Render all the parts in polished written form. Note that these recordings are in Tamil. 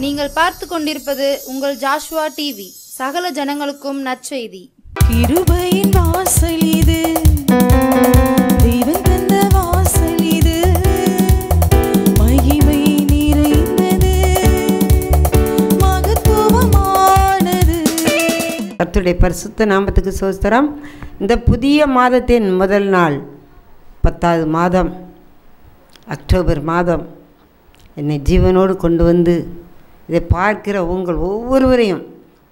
நீங்கள் பார்த்து கொண்டிருப்பது உங்கள் ஜாஷுவா டிவி. சகல ஜனங்களுக்கும் நற்செய்தி. கிருபையின் வாசல் இது, தெய்வம் தந்த வாசல் இது, மகிமை நிறைந்தது, மகத்துவமானது. கர்த்தருடைய பரிசுத்த நாமத்துக்கு ஸ்தோத்திரம். இந்த புதிய மாதத்தின் முதல் நாள் 10வது மாதம், அக்டோபர் மாதம் என்னை ஜீவனோடு கொண்டு வந்து இதை பார்க்கிற உங்கள் ஒவ்வொருவரையும்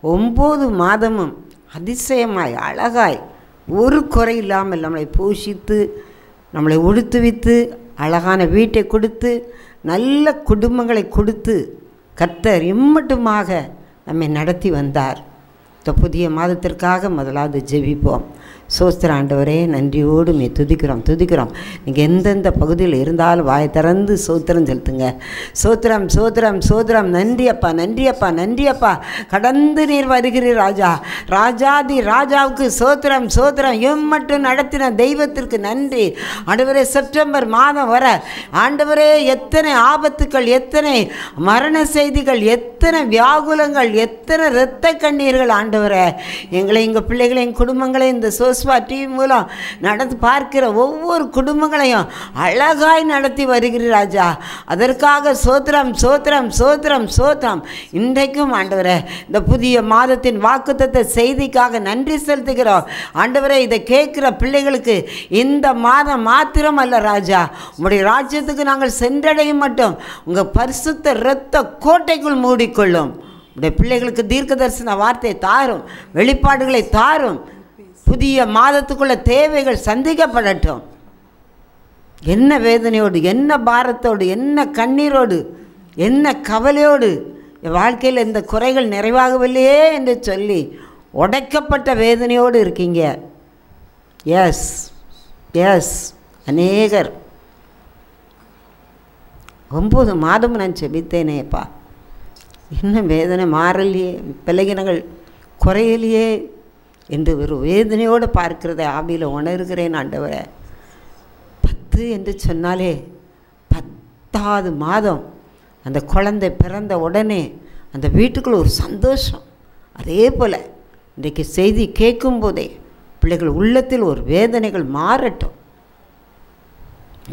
9 மாதமும் அதிசயமாய் அழகாய் ஒரு குறை இல்லாமல் நம்மளை போஷித்து நம்மளை உடுத்துவித்து அழகான வீட்டை கொடுத்து நல்ல குடும்பங்களை கொடுத்து கர்த்தர் இம்மட்டுமாக நம்மை நடத்தி வந்தார். இந்த புதிய மாதத்திற்காக முதலாவது ஜெபிப்போம். சோஸ்திர ஆண்டவரே, நன்றியோடு துதிக்கிறோம். நீங்கள் எந்தெந்த பகுதியில் இருந்தாலும் வாயை திறந்து சோத்திரம் செலுத்துங்க. சோத்திரம். நன்றியப்பா. கடந்து நீர் வருகிறீர் ராஜா. ராஜாதி ராஜாவுக்கு சோத்திரம். எம்மட்டும் நடத்தின தெய்வத்திற்கு நன்றி. ஆண்டவரே, செப்டம்பர் மாதம் வர ஆண்டவரே, எத்தனை ஆபத்துக்கள், எத்தனை மரண செய்திகள், எத்தனை வியாகுலங்கள், எத்தனை இரத்த கண்ணீர்கள் ஆண்டவரே, எங்களை, எங்கள் பிள்ளைகளை, எங்கள் குடும்பங்களை இந்த சோஸ்வா டிவி மூலம் நடந்து பார்க்கிற ஒவ்வொரு குடும்பங்களையும் அழகாய் நடத்தி வருகிறீர் ராஜா. அதற்காக சோத்திரம். இன்றைக்கும் ஆண்டவரே, இந்த புதிய மாதத்தின் வாக்குத்தத்த செய்திக்காக நன்றி செலுத்துகிறோம். ஆண்டவரே, இதை கேட்கிற பிள்ளைகளுக்கு இந்த மாதம் மாத்திரம் அல்ல ராஜா, உங்களுடைய ராஜ்யத்துக்கு நாங்கள் சென்றடையும் மட்டும் உங்கள் பரிசுத்த இரத்த கோட்டைக்குள் மூடிக்கொள்ளும். உடைய பிள்ளைகளுக்கு தீர்க்க தரிசன வார்த்தை தாரும், வெளிப்பாடுகளை தாரும். புதிய மாதத்துக்குள்ள தேவைகள் சந்திக்கப்படட்டும். என்ன வேதனையோடு, என்ன பாரத்தோடு, என்ன கண்ணீரோடு, என்ன கவலையோடு என் வாழ்க்கையில் இந்த குறைகள் நிறைவாகவில்லையே என்று சொல்லி உடைக்கப்பட்ட வேதனையோடு இருக்கீங்க. எஸ் அநேகர் 9 மாதம் நான் செபித்தேனேப்பா, இன்னும் வேதனை மாறலையே, பலகீனங்கள் குறையலையே என்று ஒரு வேதனையோடு பார்க்கிறதை ஆவியில் உணர்கிறேன் ஆண்டவரே. 10 என்று சொன்னாலே 10வது மாதம் அந்த குழந்தை பிறந்த உடனே அந்த வீட்டுக்குள்ள ஒரு சந்தோஷம். அதே போல் இன்றைக்கு செய்தி கேட்கும்போதே பிள்ளைகள் உள்ளத்தில் ஒரு வேதனைகள் மாறட்டும்.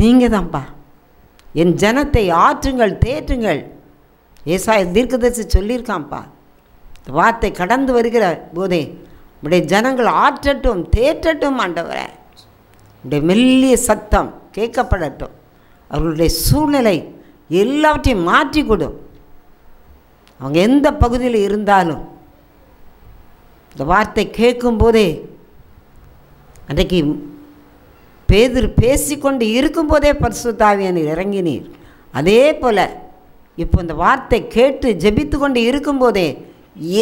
நீங்கள் தான்ப்பா என் ஜனத்தை ஆற்றுங்கள், தேற்றுங்கள். ஏசாயா தீர்க்கதரிசி சொல்லியிருக்கான்ப்பா. இந்த வார்த்தை கடந்து வருகிற போதே உடைய ஜனங்கள் ஆற்றட்டும், தேற்றட்டும் ஆண்டவரே. உடைய மெல்லிய சத்தம் கேட்கப்படட்டும். அவர்களுடைய சூழ்நிலை எல்லாவற்றையும் மாற்றி கொடும். அவங்க எந்த பகுதியில் இருந்தாலும் இந்த வார்த்தை கேட்கும்போதே, அன்றைக்கு பேதுரு பேசிக்கொண்டு இருக்கும்போதே பரிசுத்த ஆவியானவர் இறங்கினீர். அதே போல் இப்போ இந்த வார்த்தை கேட்டு ஜெபித்து கொண்டு இருக்கும்போதே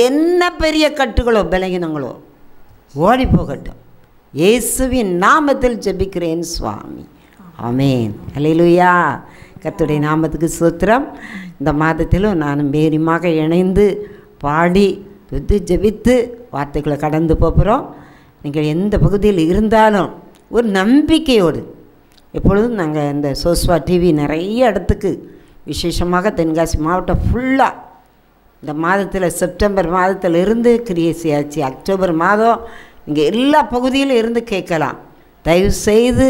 என்ன பெரிய கட்டுகளோ பலகீனங்களோ ஓடி போகட்டும். இயேசுவின் நாமத்தில் ஜெபிக்கிறேன் சுவாமி, ஆமேன். அல்லேலூயா. கர்த்தருடைய நாமத்துக்கு ஸ்தோத்திரம். இந்த மாதத்திலும் நானும் வேரியமாக இணைந்து பாடி துதி ஜெபித்து வார்த்தைகளை கடந்து போகிறோம். நீங்கள் எந்த பகுதியில் இருந்தாலும் ஒரு நம்பிக்கையோடு, எப்பொழுதும் நாங்கள் இந்த சோஸ்வா டிவி நிறைய இடத்துக்கு, விசேஷமாக தென்காசி மாவட்டம் ஃபுல்லாக இந்த மாதத்தில் செப்டம்பர் மாதத்தில் இருந்து கிரியேசி ஆச்சு. அக்டோபர் மாதம் இங்கே எல்லா பகுதியிலும் இருந்து கேட்கலாம். தயவு செய்து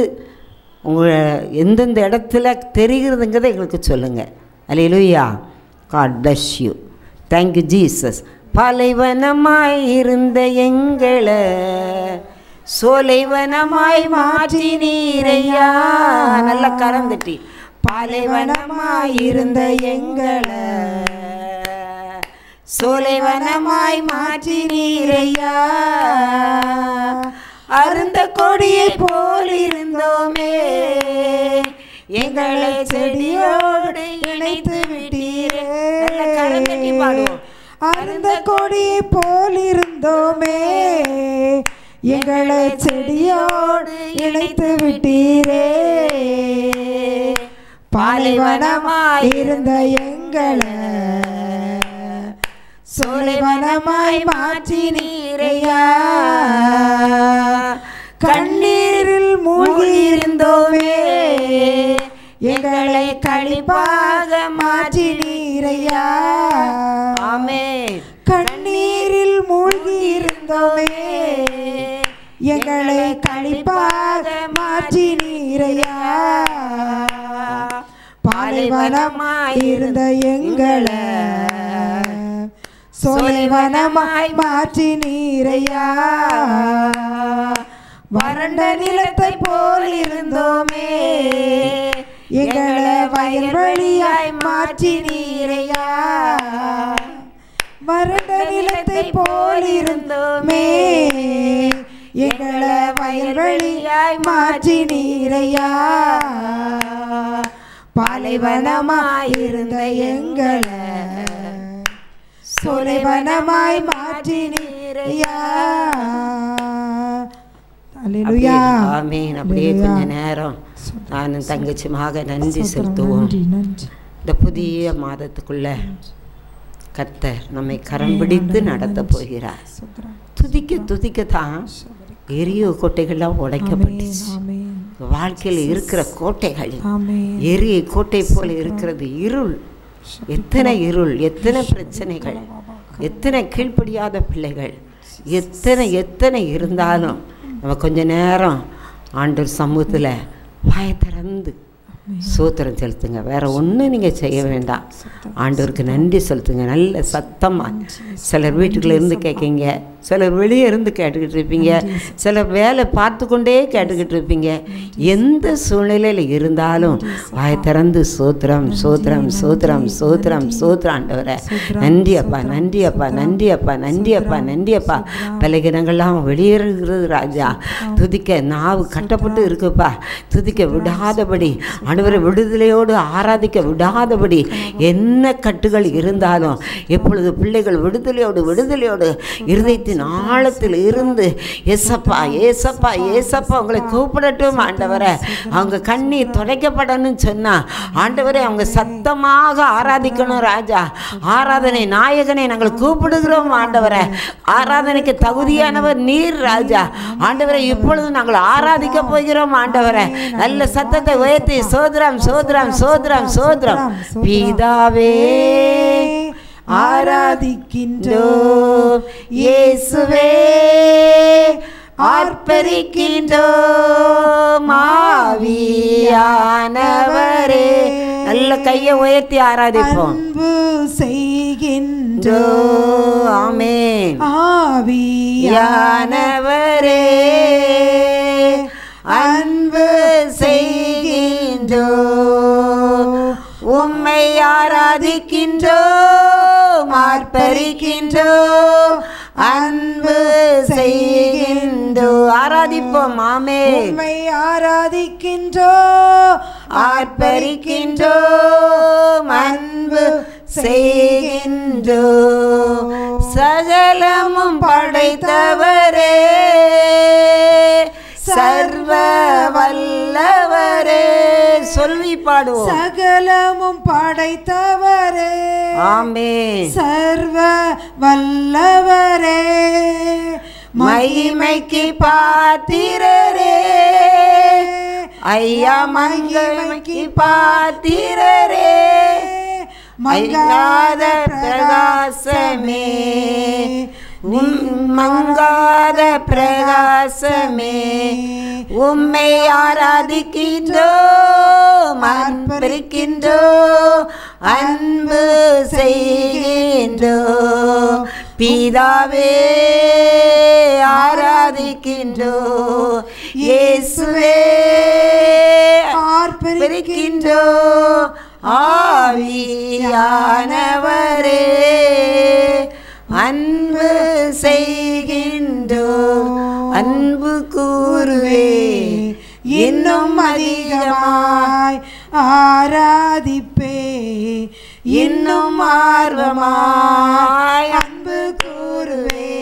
உங்களை எந்தெந்த இடத்துல தெரிகிறதுங்கிறத எங்களுக்கு சொல்லுங்கள். அல்லேலூயா. God bless you. Thank you Jesus. பாலைவனமாய் இருந்த எங்களை சோலைவனமாய் மாற்றி நீரையா. நல்ல கரம் தட்டி. பாலைவனமாய் இருந்த எங்களை சோலைவனமாய் மாற்றி நீரையா. அருந்த கொடியை போல் இருந்தோமே, எங்களை செடியோடு இணைத்து விட்டீரே. நல்ல கரம் தட்டி பாடுவோம். அருந்த கொடியை போல் இருந்தோமே, எங்களை செடியோடு இணைத்து விட்டீரே. பாலைவனமாய் இருந்த எங்களை சோலைவனமாய் மாற்றி நீரையா. கண்ணீரில் மூழ்கி இருந்தோமே, எங்களை களிப்பாக மாற்றி நீர் நீரையா. ஆமென். கண்ணீரில் மூழ்கி இருந்தோமே, எங்களை களிப்பாக மாற்றி நீரையா. பாலைவனமாய் இருந்த எங்களை சோலைவனமாய் மாற்றி நீரையா. வறண்ட நிலத்தை போல் இருந்தோமே, எங்களை வயல்வெளியாய் மாற்றி நீரையா. வறண்ட நிலத்தை போல் இருந்தோமே, எங்களை வயல்வெளியாய் மாற்றி நீரையா. பாலைவனமாய் இருந்த எங்களை சோலைவனமாய் மாற்றி நீரையா. அல்லேலூயா. ஆமென். அப்படியே கொஞ்ச நேரம் நானும் தங்கச்சியுமாக நன்றி செலுத்துவோம். இந்த புதிய மாதத்துக்குள்ள கர்த்தர் நம்மை கரம் பிடித்து நடத்த போகிறார். துதிக்கத்தான் எரியோ கோட்டைகள்லாம் உடைக்கப்பட்டுச்சு. வாழ்க்கையில் இருக்கிற கோட்டைகள் எரிய கோட்டை போல இருக்கிறது. இருள், எத்தனை இருள், எத்தனை பிரச்சனைகள், எத்தனை கீழ்ப்படியாத பிள்ளைகள், எத்தனை இருந்தாலும் நம்ம கொஞ்ச நேரம் ஆண்டவர் சமூகத்தில் வாயை திறந்து சோத்திரம் செலுத்துங்க. வேற ஒன்றும் நீங்கள் செய்ய வேண்டாம். ஆண்டவருக்கு நன்றி செலுத்துங்க. நல்ல சத்தமாக. சிலர் வீட்டுக்குள்ளே இருந்து கேட்குங்க, சிலர் வெளியே இருந்து கேட்டுக்கிட்டு இருப்பீங்க, சிலர் வேலை பார்த்து கொண்டே கேட்டுக்கிட்டு இருப்பீங்க. எந்த சூழ்நிலையில் இருந்தாலும் வாயை திறந்து சோத்திரம் சோத்திரம் சோத்திரம் சோத்திரம் சோத்திரம். ஆண்டவரை நன்றி அப்பா, நன்றி அப்பா, நன்றி அப்பா, நன்றி அப்பா, நன்றி அப்பா. பலகீனங்கள்லாம் வெளியேறுகிறது ராஜா. துதிக்க நாவு கட்டப்பட்டு இருக்குப்பா. துதிக்க விடாதபடி, ஆண்டவரை விடுதலையோடு ஆராதிக்க விடாதபடி, என்ன கட்டுகள் இருந்தாலும் எப்பொழுது பிள்ளைகள் விடுதலையோடு இருதயத்தின் ஆழத்தில் இருந்து ஏசப்பா ஏசப்பா ஏசப்பா உங்களை கூப்பிடட்டும் ஆண்டவரை. அவங்க கண்ணீர் துடைக்கப்படணும்னு சொன்னா ஆண்டவரை அவங்க சத்தமாக ஆராதிக்கணும் ராஜா. ஆராதனை நாயகனை நாங்கள் கூப்பிடுகிறோம் ஆண்டவரை. ஆராதனைக்கு தகுதியானவர் நீர் ராஜா. ஆண்டவரை இப்பொழுது நாங்கள் ஆராதிக்க போகிறோம் ஆண்டவரை. நல்ல சத்தத்தை உயர்த்தி சோதரம் சோதரம் சோதரம் சோதரம். பிதாவே ஆராதிக்கின்றோம், இயேசுவே ஆர்ப்பரிக்கின்றோம், ஆவியானவரே. நல்ல கையை உயர்த்தி ஆராதிப்போம். அன்பு செய்கின்றோம், ஆமென். ஆவியானவரே அன்பு செய்கின்றோம், உம்மை ஆராதிக்கின்றோம், ஆர்ப்பரிக்கின்றோம், அன்பு செய்கின்றோம். ஆராதிப்போம். ஆமென். உம்மை ஆராதிக்கின்றோம், ஆர்ப்பரிக்கின்றோம், அன்பு செய்கின்றோம். சகலமும் படைத்தவரே, சர்வ வல்லவரே. சொல்லி பாடுவோம். சகலமும் படைத்தவரே, ஆமென். சர்வ வல்லவரே, மகிமைக்கு பாத்திரரே, ஐயா மகிமைக்கு பாத்திரரே, மங்காத பிரகாசமே, மங்காத பிரகாசமே, உம்மை ஆராதிக்கின்றோம், அர்ப்பரிக்கின்றோம், அன்பு செய்கின்றோம். பிதாவே ஆராதிக்கின்றோம், இயேசுவே ஆர்ப்பரிக்கின்றோம், ஆவியானவரே அன்பு செய்கின்றோம். அன்பு கூறுவே இன்னும் அதிகமாய் ஆராதிப்பே, இன்னும் ஆர்வமாய் அன்பு கூறுவே,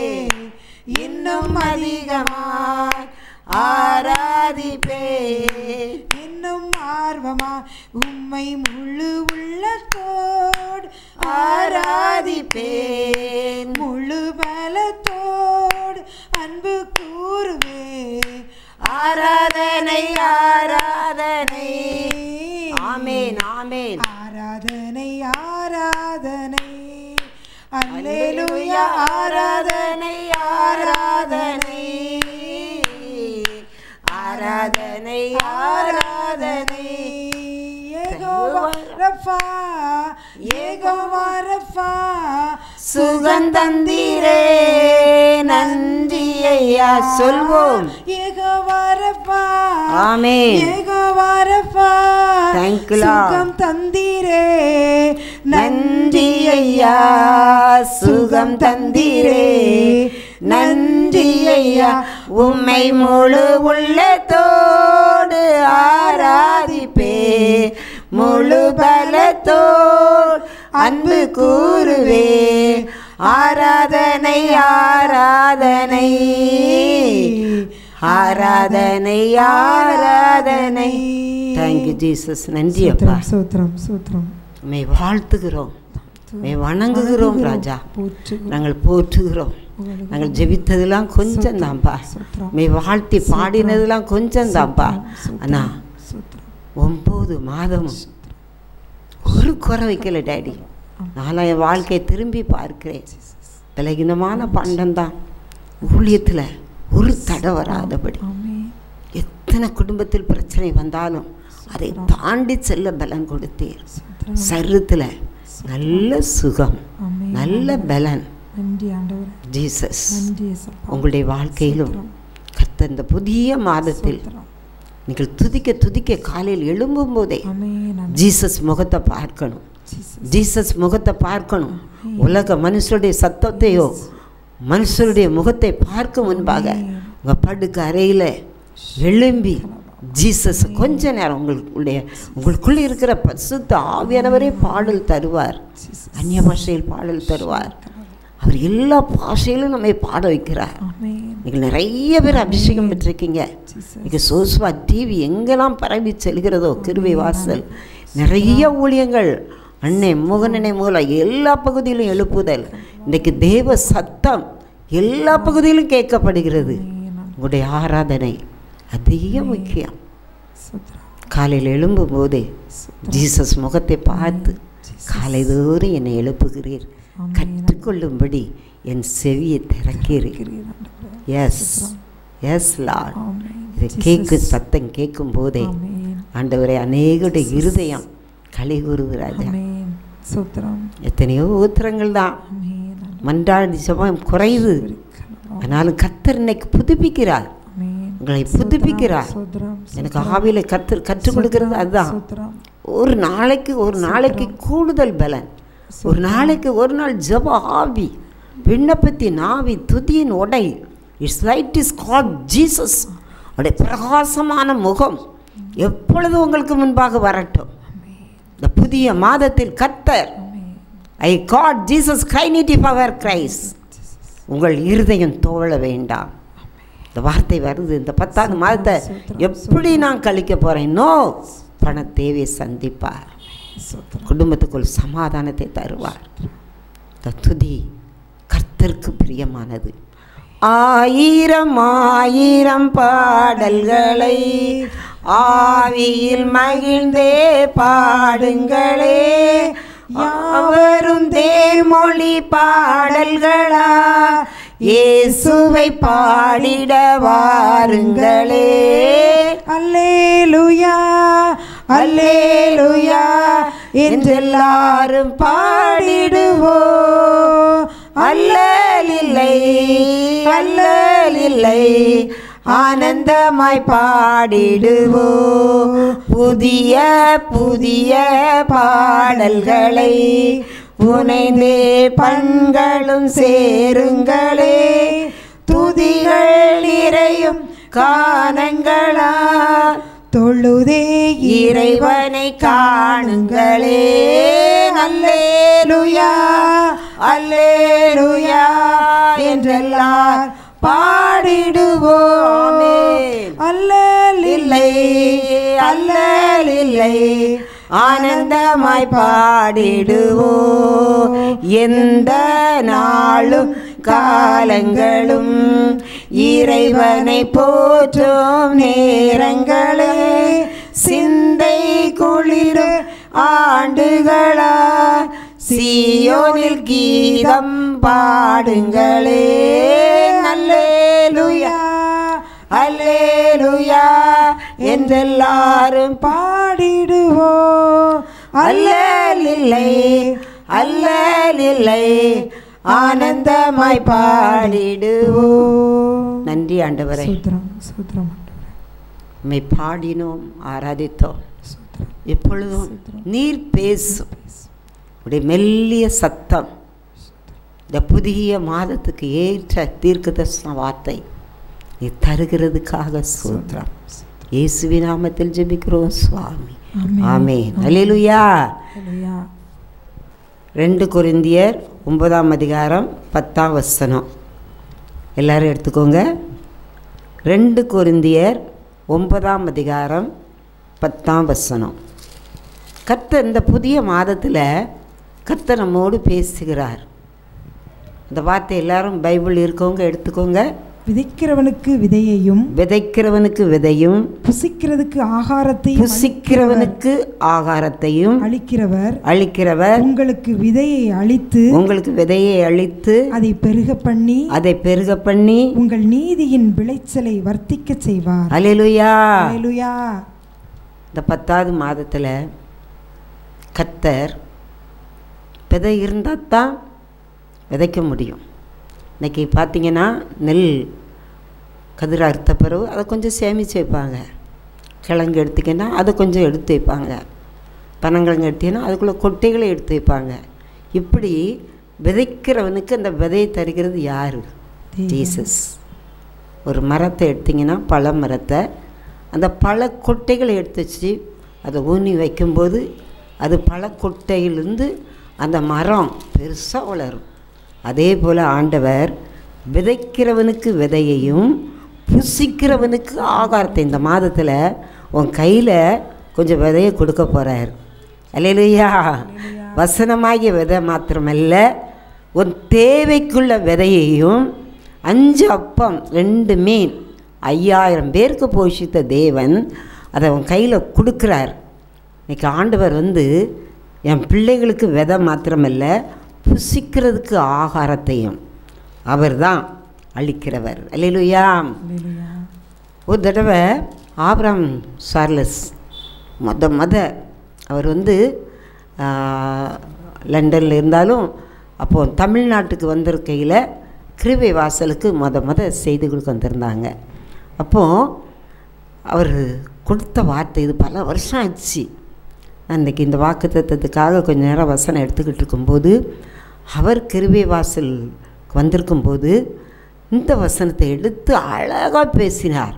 இன்னும் அதிகமாய் ஆராதிப்பே, இன்னும் ஆர்வமாய் உம்மை முழு உள்ளத்தோடு ஆராதிப்பேன், முழு பலத்தோடு அன்பு கூறுவே. ஆராதனை ஆராதனை. ஆமென் ஆமென். ஆராதனை ஆராதனை ஆராதனை ஆராதனை ஆராதனை ஆராதனை. யெகோவா ரஃபா யெகோவா ரஃபா சுகந்தந்தீரே நன்றி ஐயா சொல்வோம். Jehovah Rapha amen. Jehovah Rapha Thank you, Lord. சுகம் தந்தீரே நன்றி ஐயா சுகம் தந்தீரே நன்றி ஐயா. உம்மை முழு உள்ளத்தோடு ஆராதிப்பே முழு பலத்தோடு அன்பு கூறுவே. ஆராதனை ஆராதனை ஆராதனை ஆராதனை. Thank you Jesus. நன்றி அப்பா. சூத்திரம் சூத்திரம். மே வாழ்த்துகிறோம், மே வணங்குகிறோம் ராஜா. நாங்கள் போற்றுகிறோம். நாங்கள் ஜெபித்ததெல்லாம் கொஞ்சம் தான்ப்பா, மே வாழ்த்தி பாடினதெல்லாம் கொஞ்சம் தான்ப்பா. அண்ணா 9 மாதமும் ஒரு குறை வைக்கல டேடி. நான் என் வாழ்க்கையை திரும்பி பார்க்கிறேன். பலகீனமான பண்டம்தான் ஊழியத்தில் ஒரு தடை வராதபடி. எத்தனை குடும்பத்தில் பிரச்சனை வந்தாலும் அதை தாண்டி செல்ல பலன் கொடுத்தீர். சரீரத்தில் நல்ல சுகம், நல்ல பலன். ஜீசஸ் உங்களுடைய வாழ்க்கையிலும் கர்த்தர் இந்த புதிய மாதத்தில் நீங்கள் துதிக்க துதிக்க காலையில் எழும்பும் போதே ஜீசஸ் முகத்தை பார்க்கணும், ஜீசஸ் முகத்தை பார்க்கணும். உலக மனுஷருடைய சத்தத்தையோ மனுஷருடைய முகத்தை பார்க்க முன்பாக உங்கள் படுக்க அறையில் எழும்பி ஜீசஸ் கொஞ்ச நேரம் உங்களுக்குள்ளே இருக்கிற பரிசுத்த ஆவியானவரே பாடல் தருவார். அந்நிய பாஷையில் பாடல் தருவார். அவர் எல்லா பாஷையிலும் நம்மை பாட வைக்கிறார். நீங்கள் நிறைய பேர் அபிஷேகம் பெற்றிருக்கீங்க. நீங்கள் சோஸ்வா டிவி எங்கெல்லாம் பரவி செல்கிறதோ கிருபை வாசல் நிறைய ஊழியங்கள் அன்னை முகனனை மூலம் எல்லா பகுதியிலும் எழுப்புதல். இன்றைக்கு தேவ சத்தம் எல்லா பகுதியிலும் கேட்கப்படுகிறது. உங்களுடைய ஆராதனை அதிக முக்கியம். காலையில் எழும்பும் போதே ஜீசஸ் முகத்தை பார்த்து காலை தோறும் என்னை எழுப்புகிறீர், கற்றுக்கொள்ளும்படி என் செவியை திறக்கிறீர். S S Lord. இதை சத்தம் கேட்கும் போதே ஆண்டவரே அநேகருடைய இருதயம் களி கூறுகிறார். எத்தனையோ ஊத்திரங்கள் தான் மன்றாடி சமயம் குறைவு, ஆனாலும் கர்த்தர் இன்னைக்கு புதுப்பிக்கிறார், உங்களை புதுப்பிக்கிறார். எனக்கு ஆவியில் கற்றுக் கொடுக்கிறது அதுதான். ஒரு நாளைக்கு கூடுதல் பலன், ஒரு நாளைக்கு ஒரு நாள் ஜெப ஆவி, விண்ணப்பத்தின் ஆவி, துதியின் உடை. It's light is called Jesus. அவருடைய பிரகாசமான முகம் எப்பொழுது உங்களுக்கு முன்பாக வரட்டும். இந்த புதிய மாதத்தில் கர்த்தர் ஐ காட் ஜீசஸ் கைனிட்டி பவர் கிரைஸ். உங்கள் இருதயம் தோழ வேண்டாம். இந்த வார்த்தை வருது. இந்த 10ஆவது மாதத்தை எப்படி நான் கழிக்க போகிறேன்? நோ, பண தேவையை சந்திப்பார், குடும்பத்துக்குள் சமாதானத்தை தருவார். இந்த துதி கர்த்தருக்கு பிரியமானது. 1000 பாடல்களை ஆவியில் மகிழ்ந்தே பாடுங்களே, யாவரும் தேன்மொழி பாடல்களா இயேசுவை பாடிட வாருங்களே. அல்லேலூயா அல்லேலூயா என்றெல்லாரும் பாடிடுவோம். அல்லலில்லை அல்லலில்லை ஆனந்தமாய் பாடிடுவோம். புதிய புதிய பாடல்களை புனைந்தே பண்களும் சேருங்களே, துதிகள் நிறையும் காணங்களா தொழுதே இறைவனை காணுங்களே. அல்லேலூயா அல்லேலூயா என்றெல்லாம் பாடிடுவோமே. அல்லலில்லை அல்லலில்லை ஆனந்தமாய் பாடிடுவோம். எந்த நாளும் காலங்களும் இறைவனை போற்றும் நேரங்களே, சிந்தை குளிர ஆண்டுகளா சீயோனில் கீதம் பாடுங்களே, அல்லேலூயா அல்லேலூயா என்றெல்லாரும் பாடிடுவோம். அல்லேலில்லை அல்லேலில்லை ஆனந்தமாய் பாடிடுவோம். நன்றி ஆண்டவரே, சூத்திரம் சூத்திரம் ஆண்டவரே. உம்மை பாடினோம், ஆராதித்தோம். எப்பொழுதும் நீர் பேசும் உடைய மெல்லிய சத்தம் இந்த புதிய மாதத்துக்கு ஏற்ற தீர்க்கதரிசன வார்த்தை நீ தருகிறதுக்காக சூத்திரம். இயேசுவின் நாமத்தில் ஜெபிக்கிறோம் சுவாமி. ஆமென். அல்லேலூயா. 2 கொரிந்தியர் 9ஆம் அதிகாரம் 10ஆம் வசனம். எல்லாரும் எடுத்துக்கோங்க. 2 கொரிந்தியர் 9ஆம் அதிகாரம் 10ஆம் வசனம். கர்த்தர் இந்த புதிய மாதத்தில் கர்த்தர் நம்மோடு பேசுகிறார். இந்த வார்த்தை எல்லாரும் பைபிள் இருக்கவங்க எடுத்துக்கோங்க. விதைக்கிறவனுக்கு விதையையும் விதைக்கிறவனுக்கு விதையும் புசிக்கிறதுக்கு ஆகாரத்தையும் புசிக்கிறவனுக்கு ஆகாரத்தையும் அளிக்கிறவர் உங்களுக்கு விதையை அளித்து அதை பெருக பண்ணி உங்கள் நீதியின் விளைச்சலை வர்த்திக்க செய்வார். அல்லேலூயா. அல்லேலூயா. இந்த 10ஆவது மாதத்தில் கர்த்தர் விதை இருந்தால் தான் விதைக்க முடியும். இன்றைக்கி பார்த்திங்கன்னா நெல் கதிர் அறுத்த பிறகு அதை கொஞ்சம் சேமித்து வைப்பாங்க. கிழங்கு எடுத்திங்கன்னா அதை கொஞ்சம் எடுத்து வைப்பாங்க. பனங்கிழங்கு எடுத்திங்கன்னா அதுக்குள்ளே கொட்டைகளை எடுத்து வைப்பாங்க. இப்படி விதைக்கிறவனுக்கு அந்த விதையை தருகிறது யார்? ஜீசஸ். ஒரு மரத்தை எடுத்திங்கன்னா பழ மரத்தை அந்த பழ கொட்டைகளை எடுத்து வச்சு அதை ஊனி வைக்கும்போது அது பழக்கொட்டையிலிருந்து அந்த மரம் பெருசாக வளரும். அதே போல் ஆண்டவர் விதைக்கிறவனுக்கு விதையையும் புசிக்கிறவனுக்கு ஆகாரத்தை இந்த மாதத்தில் உன் கையில் கொஞ்சம் விதையை கொடுக்க போகிறார். அல்லேலூயா. வசனமாகிய விதை மாத்திரமல்ல, உன் தேவைக்குள்ள விதையையும் 5 அப்பம் 2 மீன் 5000 பேருக்கு போஷித்த தேவன் அதை உன் கையில் கொடுக்குறார். இன்றைக்கி ஆண்டவர் என் பிள்ளைகளுக்கு விதை மாத்திரமல்ல, புசிக்கிறதுக்கு ஆகாரத்தையும் அவர் தான் அளிக்கிறவர். அல்லேலூயா. ஒரு தடவை ஆபிரகாம் சார்லஸ் அவர் லண்டனில் இருந்தாலும் அப்போது தமிழ்நாட்டுக்கு வந்திருக்கையில் கிருபை வாசலுக்கு செய்தி கொடுக்க வந்திருந்தாங்க. அப்போது அவர் கொடுத்த வார்த்தை, இது பல வருஷம் ஆச்சு. அன்றைக்கி இந்த வாக்கு தத்துவத்துக்காக கொஞ்ச நேரம் வசனம் எடுத்துக்கிட்டு இருக்கும்போது அவர் கிருபை வாசல் வந்திருக்கும்போது இந்த வசனத்தை எடுத்து அழகாக பேசினார்.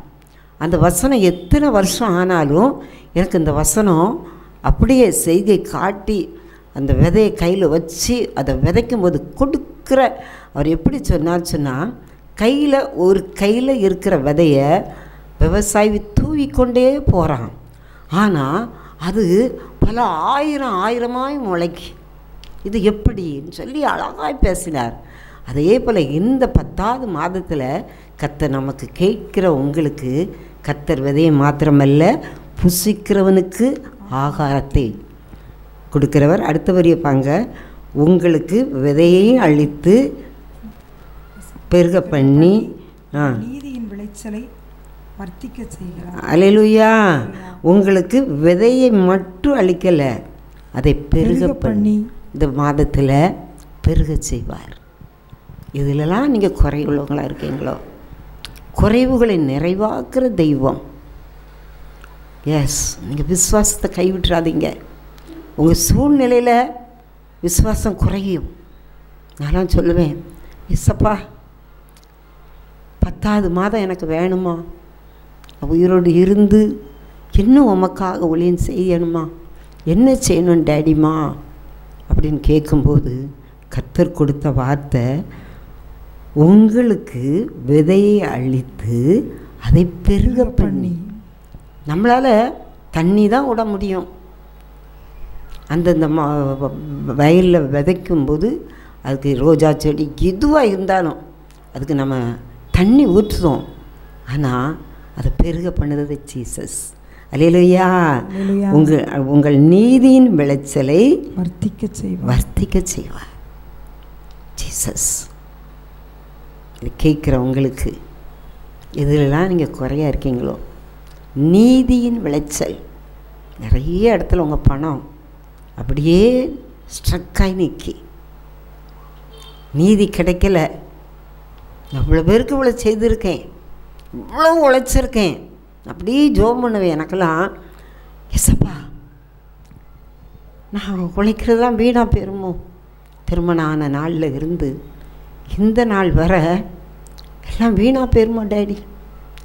அந்த வசனம் எத்தனை வருஷம் ஆனாலும் எனக்கு இந்த வசனம் அப்படியே செய்கை காட்டி அந்த விதையை கையில் வச்சு அதை விதைக்கும் போது கொடுக்குற அவர் எப்படி சொன்னால் ஒரு கையில் இருக்கிற விதையை விவசாயி தூவிக்கொண்டே போகிறான். ஆனால் அது பல ஆயிரமாய் முளைக்கு. இது எப்படின்னு சொல்லி அழகாய் பேசினார். அதே போல் இந்த 10ஆவது மாதத்தில் கர்த்தர் நமக்கு கேட்கிற உங்களுக்கு கர்த்தர் விதையை மாத்திரமல்ல, புசிக்கிறவனுக்கு ஆகாரத்தை கொடுக்கிறவர். அடுத்த வரிய பாங்க, உங்களுக்கு விதையையும் அளித்து பெருக பண்ணி நீதியின் விளைச்சலை வர்த்திக்க செய்கிறார். அல்லேலூயா. உங்களுக்கு விதையை மட்டும் அளிக்கலை, அதை பெருக பண்ணி இந்த மாதத்தில் பெருக செய்வார். இதிலெல்லாம் நீங்கள் குறைவுள்ளவங்களாக இருக்கீங்களோ, குறைவுகளை நிறைவாக்குற தெய்வம். எஸ், நீங்கள் விசுவாசத்தை கைவிட்டுறாதீங்க. உங்கள் சூழ்நிலையில் விசுவாசம் குறையும். நான் சொல்லுவேன், இசப்பா 10ஆவது மாதம் எனக்கு வேணுமா, உயிரோடு இருந்து இன்னும் உமக்காக ஊழியம் செய்யணுமா, என்ன செய்யணும் டேடிமா அப்படின்னு கேட்கும்போது கர்த்தர் கொடுத்த வார்த்தை, உங்களுக்கு விதையை அளித்து அதை பெருக பண்ணி. நம்மளால் தண்ணி தான் விட முடியும். அந்தந்த வயலில் விதைக்கும்போது அதுக்கு ரோஜா செடி எதுவாக இருந்தாலும் அதுக்கு நம்ம தண்ணி ஊற்றுறோம். ஆனால் அதை பெருக பண்ணுறது ஜீசஸ். அல்லேலூயா. உங்கள் நீதியின் விளைச்சலை வர்த்திக்க செய்வார். ஜீசஸ். இது கேட்குற உங்களுக்கு எதுலலாம் நீங்கள் குறையா இருக்கீங்களோ, நீதியின் விளைச்சல். நிறைய இடத்துல உங்கள் பணம் அப்படியே ஸ்ட்ரக்காகி நிற்கி, நீதி கிடைக்கல. அவ்வளோ பேருக்கு இவ்வளோ செய்திருக்கேன், இவ்வளோ உழைச்சிருக்கேன், அப்படியே ஜோம் பண்ணுவேன். எனக்கெல்லாம் எசப்பா நான் உழைக்கிறதுலாம் வீணாக போயிருமோ, திருமணம் ஆன நாளில் இருந்து இந்த நாள் வர எல்லாம் வீணாக போயிருமோ டேடி,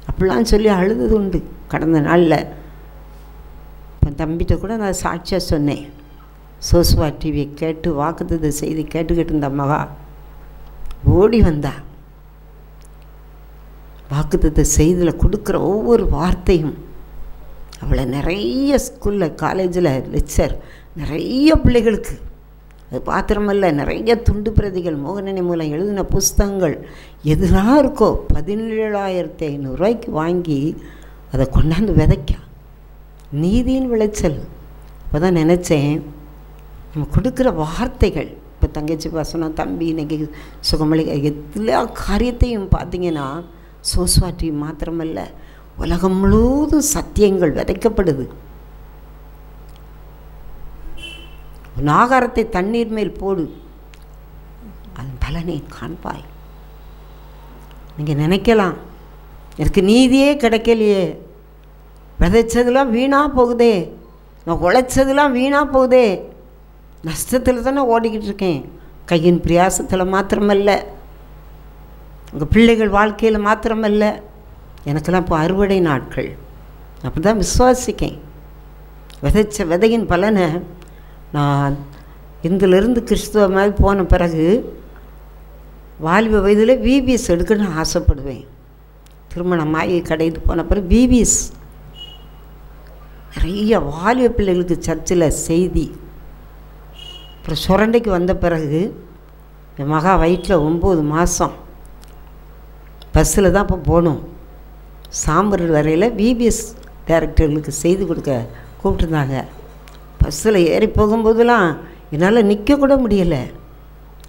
அப்படிலாம் சொல்லி அழுதது உண்டு கடந்த நாளில். இப்போ தம்பிகிட்ட கூட நான் சாட்சியாக சொன்னேன். சோஸ்வா டிவியை கேட்டு வாக்குத்தத்த செய்தி கேட்டுக்கிட்டு இருந்த மகா ஓடி வந்தா. வாக்குத்தத்த செய்தியில் கொடுக்குற ஒவ்வொரு வார்த்தையும் அவளை நிறைய ஸ்கூலில் காலேஜில் லெக்சர் நிறைய பிள்ளைகளுக்கு, அது மாத்திரமல்ல நிறைய துண்டு பிரதிகள், மோகனனை மூலம் எழுதின புஸ்தகங்கள் எதுலாம் இருக்கோ 17,500 வாங்கி அதை கொண்டாந்து விதைக்க. நீதியின் விளைச்சல். அப்போ தான் நினச்சேன், நம்ம கொடுக்குற வார்த்தைகள், இப்போ தங்கச்சி வசனம், தம்பி இன்னைக்கு சுகமளி, எல்லா காரியத்தையும் பார்த்திங்கன்னா சோஸ்வா டிவி மாத்திரமல்ல உலகம் முழுவதும் சத்தியங்கள் விதைக்கப்படுது. உன் ஆகாரத்தை தண்ணீர் மேல் போடு, அதன் பலனை காண்பாய். நீங்கள் நினைக்கலாம் எனக்கு நீதியே கிடைக்கலையே, விதைச்சதெல்லாம் வீணாக போகுதே, நான் உழைச்சதெல்லாம் வீணாக போகுதே, நஷ்டத்தில் தானே ஓடிக்கிட்டு இருக்கேன். கையின் பிரயாசத்தில் மாத்திரமல்ல, உங்கள் பிள்ளைகள் வாழ்க்கையில் மாத்திரமல்ல, எனக்கெல்லாம் இப்போ அறுவடை நாட்கள். அப்படி தான் விசுவாசிக்கேன். விதைச்ச விதையின் பலனை நான் இதிலிருந்து கிறிஸ்துவ மாதிரி போன பிறகு வாலிப வயதில் விபிஎஸ் எடுக்கணும்னு ஆசைப்படுவேன். திருமணமாகி கடைக்கு போன பிறகு விபிஎஸ் நிறைய வாலிப பிள்ளைகளுக்கு சர்ச்சில் செய்தி. அப்புறம் சுரண்டைக்கு வந்த பிறகு என் மகா வயிற்றில் 9 மாதம் பஸ்ஸில் தான் இப்போ போகணும். சாம்பர் வரையில் விபிஎஸ் டைரக்டர்களுக்கு செய்தி கொடுக்க கூப்பிட்டுருந்தாங்க. பஸ்ஸில் ஏறி போகும்போதெல்லாம் என்னால் நிற்கக்கூட முடியலை.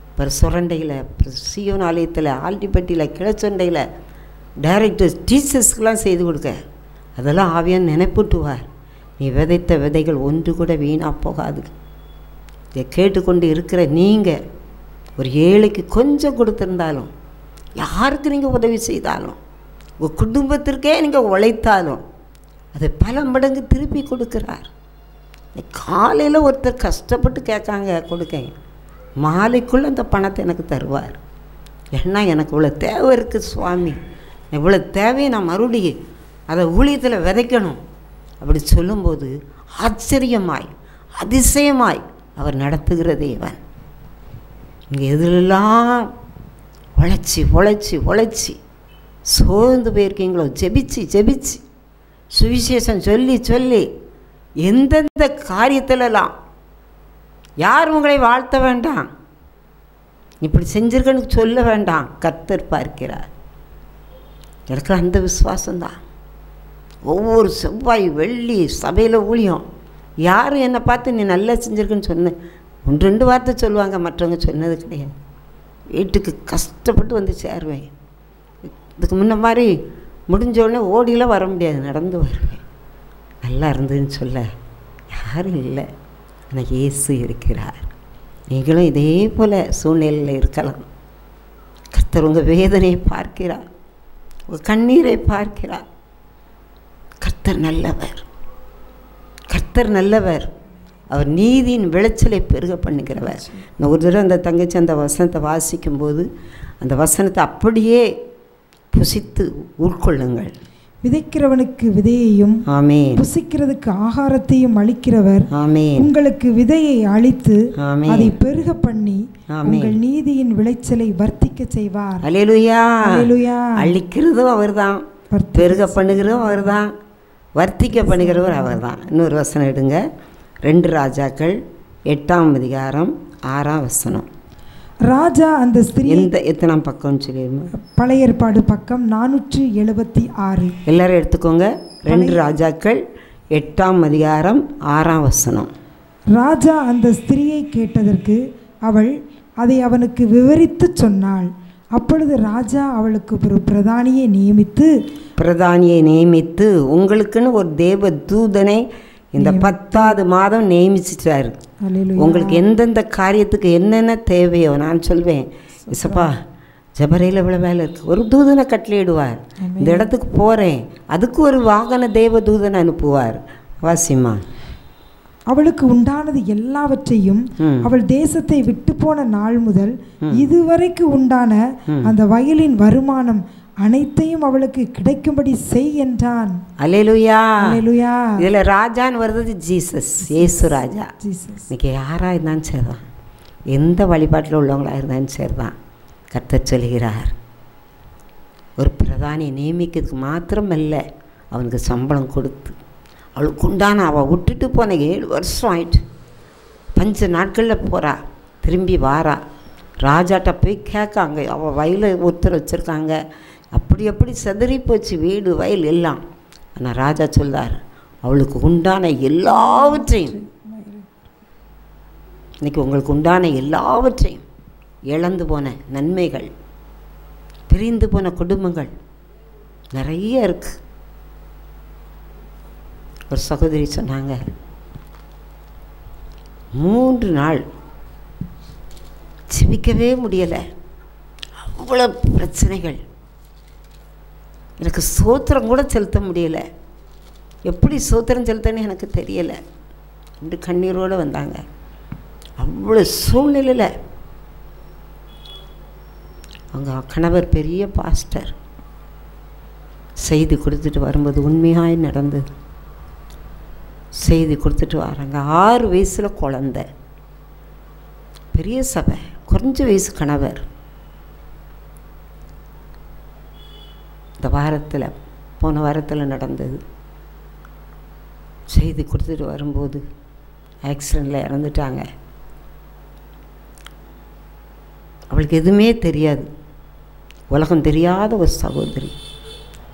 அப்புறம் சுரண்டையில், சியோன் ஆலயத்தில், ஆல்டிப்பட்டியில், கிழச்சொண்டையில் டைரக்டர் டீச்சர்ஸ்க்கெலாம் செய்து கொடுக்க. அதெல்லாம் ஆவியான் நினைப்பூட்டுவார். நீ விதைத்த விதைகள் ஒன்று கூட வீணாக போகாது. இதை கேட்டுக்கொண்டு இருக்கிற நீங்கள் ஒரு ஏழைக்கு கொஞ்சம் கொடுத்துருந்தாலும், யாருக்கு நீங்கள் உதவி செய்தாலும், உங்கள் குடும்பத்திற்கே நீங்கள் உழைத்தாலும் அதை பல மடங்கு திருப்பி கொடுக்குறார். காலையில் ஒருத்தர் கஷ்டப்பட்டு கேட்காங்க கொடுக்கங்க, மாலைக்குள்ளே அந்த பணத்தை எனக்கு தருவார். ஏன்னா எனக்கு இவ்வளோ தேவை இருக்குது சுவாமி, இவ்வளோ தேவையை நான் மறுபடியும் அதை ஊழியத்தில் விதைக்கணும் அப்படி சொல்லும்போது ஆச்சரியமாய் அதிசயமாய் அவர் நடத்துகிற தேவன். இங்கே எதிலெல்லாம் உழைச்சி உழைச்சி உழைச்சி சோர்ந்து போயிருக்கீங்களோ, ஜெபிச்சு ஜெபிச்சு சுவிசேஷம் சொல்லி சொல்லி எந்தெந்த காரியத்திலலாம் யார் உங்களை வாழ்த்த வேண்டாம், இப்படி செஞ்சிருக்கன்னு சொல்ல வேண்டாம், கர்த்தர் பார்க்கிறார். எனக்கு அந்த விசுவாசம்தான். ஒவ்வொரு செவ்வாய் வெள்ளி சபையில் ஊழியம், யாரும் என்னை பார்த்து நீ நல்லா செஞ்சுருக்குன்னு சொன்னேன் 1-2 வார்த்தை சொல்லுவாங்க, மற்றவங்க சொன்னது கிடையாது. வீட்டுக்கு கஷ்டப்பட்டு வந்து சேருவேன். இதுக்கு முன்ன மாதிரி முடிஞ்சோடனே ஓடிலாம் வர முடியாது, நடந்து வருவேன். நல்லா இருந்ததுன்னு சொல்ல யாரும் இல்லை, ஆனால் இயேசு இருக்கிறார். நீங்களும் இதே போல் சூழ்நிலையில் இருக்கலாம். கர்த்தர் உங்கள் வேதனையை பார்க்கிறார், உங்கள் கண்ணீரை பார்க்கிறார். கர்த்தர் நல்லவர், கர்த்தர் நல்லவர். அவர் நீதியின் விளைச்சலை பெருக பண்ணுகிறவர். நான் ஒரு தடவை அந்த தங்கச்சி அந்த வசனத்தை வாசிக்கும்போது அந்த வசனத்தை அப்படியே புசித்து உட்கொள்ளுங்கள். விதைக்கிறவனுக்கு விதையையும் ஆமென், புசிக்கிறதுக்கு ஆகாரத்தையும் அளிக்கிறவர் ஆமென், உங்களுக்கு விதையை அளித்து அதை பெருக பண்ணி உங்கள் நீதியின் விளைச்சலை வர்த்திக்க செய்வார். அல்லேலூயா, அல்லேலூயா. அளிக்கிறதும் அவர்தான், பெருக பண்ணுகிறதும் அவர்தான், வர்த்திக்க பண்ணுகிறவர் அவர்தான். இன்னொரு வசனம் எடுங்க, 2 ராஜாக்கள் 8ஆம் அதிகாரம் 6ஆம் வசனம். ராஜா அந்த ஸ்திரீ எத்தனாம் பக்கம்னு சொல்லிடுமா? பழைய ஏற்பாடு பக்கம் 476. எல்லாரும் எடுத்துக்கோங்க. 2 ராஜாக்கள் 8ஆம் அதிகாரம் 6ஆம் வசனம். ராஜா அந்த ஸ்திரியை கேட்டதற்கு அவள் அதை அவனுக்கு விவரித்து சொன்னாள். அப்பொழுது ராஜா அவளுக்கு ஒரு பிரதானியை நியமித்து உங்களுக்குன்னு ஒரு தேவ தூதனை இந்த 10வது மாதம் நியமிச்சிட்டாரு. உங்களுக்கு எந்தெந்த காரியத்துக்கு என்னென்ன தேவையோ நான் சொல்வேன், இசப்பா ஜபரையில் இவ்வளோ வேலை இருக்குது, ஒரு தூதனை கட்டளையிடுவார். இந்த இடத்துக்கு போகிறேன், அதுக்கு ஒரு வாகன தேவ தூதனை அனுப்புவார். வாசிமா. அவளுக்கு உண்டானது எல்லாவற்றையும் அவள் தேசத்தை விட்டு போன நாள் முதல் இதுவரைக்கு உண்டான அந்த வயலின் வருமானம் அனைத்தையும் அவளுக்கு கிடைக்கும்படி செய் என்றான். அல்லேலூயா, அல்லேலூயா. இதுல ராஜான்னு வருது ஜீசஸ், இயேசு ராஜா. இன்னைக்கு யாரா இருந்தாலும் சரிதான், எந்த வழிபாட்டில் உள்ளவங்களா இருந்தாலும் சரிதான், கர்த்தர் சொல்கிறார் ஒரு பிரதானியை நியமிக்கிறதுக்கு மாத்திரமல்ல, அவனுக்கு சம்பளம் கொடுத்து அவளுக்கு உண்டான அவள் விட்டுட்டு போன 7 வருஷம் ஆயிட்டு 5 நாட்களில் போகிறா, திரும்பி வாரா. ராஜாட்ட போய் கேட்காங்க, அவள் வயலை ஒருத்தர் வச்சுருக்காங்க, அப்படி செதறி போச்சு வீடு வயல் எல்லாம். ஆனால் ராஜா சொல்றார், அவளுக்கு உண்டான எல்லாவற்றையும், இன்றைக்கி உங்களுக்கு உண்டான எல்லாவற்றையும், இழந்து போன நன்மைகள், பிரிந்து போன குடும்பங்கள் நிறைய இருக்குது. ஒரு சகோதரி சொன்னாங்க, 3 நாள் ஜெபிக்கவே முடியலை, அவ்வளோ பிரச்சனைகள், எனக்கு ஸ்தோத்திரம் கூட செலுத்த முடியலை, எப்படி ஸ்தோத்திரம் செலுத்தன்னு எனக்கு தெரியலை என்று கண்ணீரோடு வந்தாங்க. அவ்வளோ சூழ்நிலையில் அவங்க கணவர் பெரிய பாஸ்டர், செய்தி கொடுத்துட்டு வரும்போது உண்மையாய் நடந்தது. செய்தி கொடுத்துட்டு வராங்க, 6 வயசில் குழந்தை, பெரிய சபை, கொஞ்ச வயசு கணவர். இந்த வாரத்தில், போன வாரத்தில் நடந்தது. செய்தி கொடுத்துட்டு வரும்போது ஆக்சிடெண்ட்டில் இறந்துட்டாங்க. அவளுக்கு எதுவுமே தெரியாது, உலகம் தெரியாத ஒரு சகோதரி,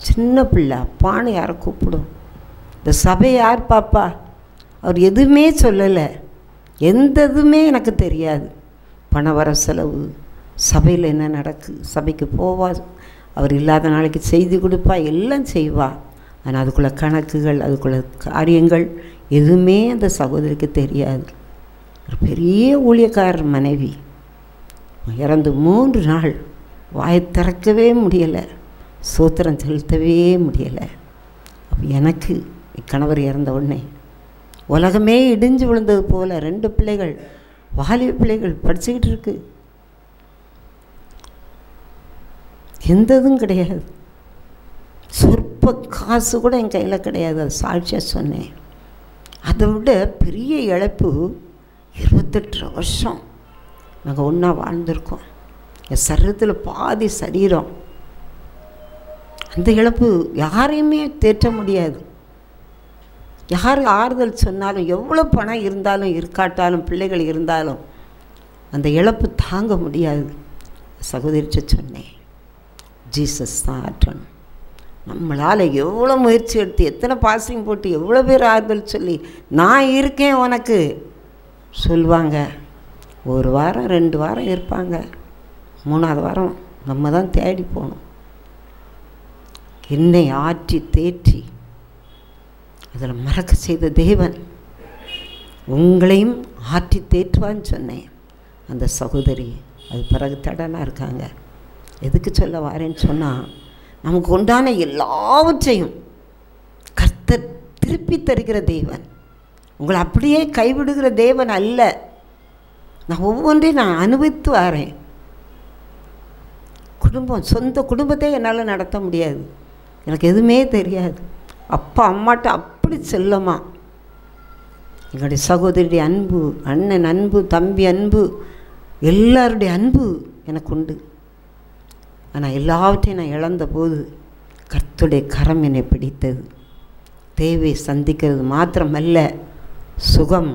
சின்ன பிள்ளை. அப்பான்னு யாரை கூப்பிடும், இந்த சபை யார் பாப்பா, அவர் எதுவுமே சொல்லலை, எந்த இதுவுமே எனக்கு தெரியாது. பண வர செலவு, சபையில் என்ன நடக்கு, சபைக்கு போவா, அவர் இல்லாத நாளைக்கு செய்தி கொடுப்பா, எல்லாம் செய்வா. ஆனால் அதுக்குள்ள கணக்குகள், அதுக்குள்ள காரியங்கள் எதுவுமே அந்த சகோதரிக்கு தெரியாது. ஒரு பெரிய ஊழியக்காரர் மனைவி, இறந்து 3 நாள் வாயை திறக்கவே முடியலை, சோத்திரம் செலுத்தவே முடியலை. அப்போ எனக்கு கணவர் இறந்த உடனே உலகமே இடிஞ்சு விழுந்தது போல், 2 பிள்ளைகள், வாலிப பிள்ளைகள் படிச்சுக்கிட்டு இருக்கு, எந்த இதுவும் கிடையாது, சொற்ப காசு கூட என் கையில் கிடையாது. அது சாட்சியாக சொன்னேன். அதை விட பெரிய இழப்பு, 28 வருஷம் நாங்கள் ஒன்றா வாழ்ந்திருக்கோம், என் சரீரத்தில் பாதி சரீரம். அந்த இழப்பு யாரையுமே தேற்ற முடியாது. யார் ஆறுதல் சொன்னாலும், எவ்வளோ பணம் இருந்தாலும் இருக்காட்டாலும், பிள்ளைகள் இருந்தாலும் அந்த இழப்பு தாங்க முடியாது. சகோதரிட்ட சொன்னேன், ஜீசஸ் தான் ஆற்றணும். நம்மளால் எவ்வளோ முயற்சி எடுத்து, எத்தனை பாசிங் போட்டு, எவ்வளோ பேர் ஆறுதல் சொல்லி, நான் இருக்கேன் உனக்கு சொல்லுவாங்க. 1 வாரம் 2 வாரம் இருப்பாங்க, 3ஆவது வாரம் நம்ம தான் தேடி போகணும். என்னை ஆற்றி தேற்றி அதில் மறக்க செய்த தேவன் உங்களையும் ஆற்றி தேற்றுவான்னு சொன்னேன். அந்த சகோதரி அது பிறகு தடனாக இருக்காங்க. எதுக்கு சொல்ல வாரேன்னு சொன்னால், நமக்கு உண்டான எல்லாவற்றையும் கர்த்தர் திருப்பி தருகிற தேவன், உங்களை அப்படியே கைவிடுகிற தேவன் அல்ல. நான் ஒவ்வொன்றையும் நான் அனுபவித்து வரேன். குடும்பம், சொந்த குடும்பத்தை என்னால் நடத்த முடியாது, எனக்கு எதுவுமே தெரியாது. அப்பா அம்மாட்ட அப்படி செல்லமா, எங்களுடைய சகோதரியுடைய அன்பு, அண்ணன் அன்பு, தம்பி அன்பு, எல்லாருடைய அன்பு எனக்கு உண்டு. ஆனால் எல்லாவற்றையும் நான் இழந்த போது கர்த்தருடைய கரம் என்னை பிடித்தது. தேவை சந்திக்கிறது மாத்திரமல்ல, சுகம்,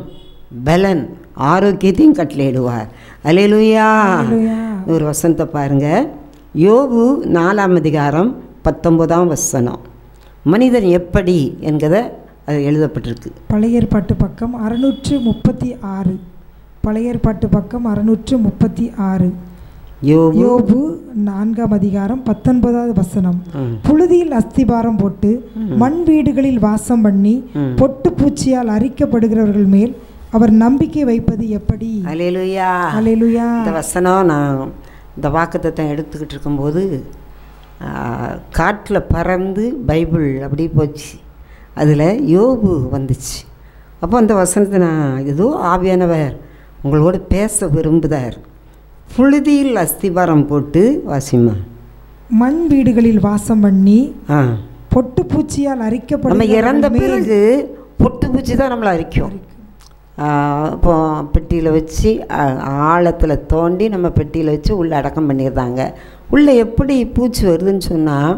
பலன், ஆரோக்கியத்தையும் கட்டளையிடுவார். அல்லேலூயா. ஒரு வசனத்தை பாருங்க, யோபு 4ஆம் அதிகாரம் 19ஆம் வசனம். மனிதன் எப்படி என்கிறத அது எழுதப்பட்டிருக்கு. பழைய ஏற்பாட்டு பக்கம் 636. பழைய ஏற்பாட்டு பக்கம் 636. யோபு 4ஆம் அதிகாரம் 19வது வசனம். புழுதியில் அஸ்திபாரம் போட்டு மண் வீடுகளில் வாசம் பண்ணி பொட்டு பூச்சியால் அரிக்கப்படுகிறவர்கள் மேல் அவர் நம்பிக்கை வைப்பது எப்படி? அல்லேலூயா, அல்லேலூயா. இந்த வசனம் நான் இந்த வாக்குத்தத்தம் எடுத்துக்கிட்டு இருக்கும்போது காட்டில் பறந்து பைபிள் அப்படி போச்சு, அதில் யோபு வந்துச்சு. அப்போ அந்த வசனத்தை நான் ஏதோ ஆவியானவர் உங்களோட பேச விரும்புதார். புழுதியில் அஸ்திபாரம் போட்டு வாசிமா. மண் வீடுகளில் வாசம் பண்ணி பொட்டு பூச்சியால் அரிக்கப்படும். நம்ம இறந்த பிறகு பொட்டு பூச்சி தான் நம்மளை அரிக்கும். இப்போ பெட்டியில் வச்சு ஆழத்தில் தோண்டி நம்ம பெட்டியில் வச்சு உள்ளே அடக்கம் பண்ணிடுறாங்க. உள்ளே எப்படி பூச்சி வருதுன்னு சொன்னால்,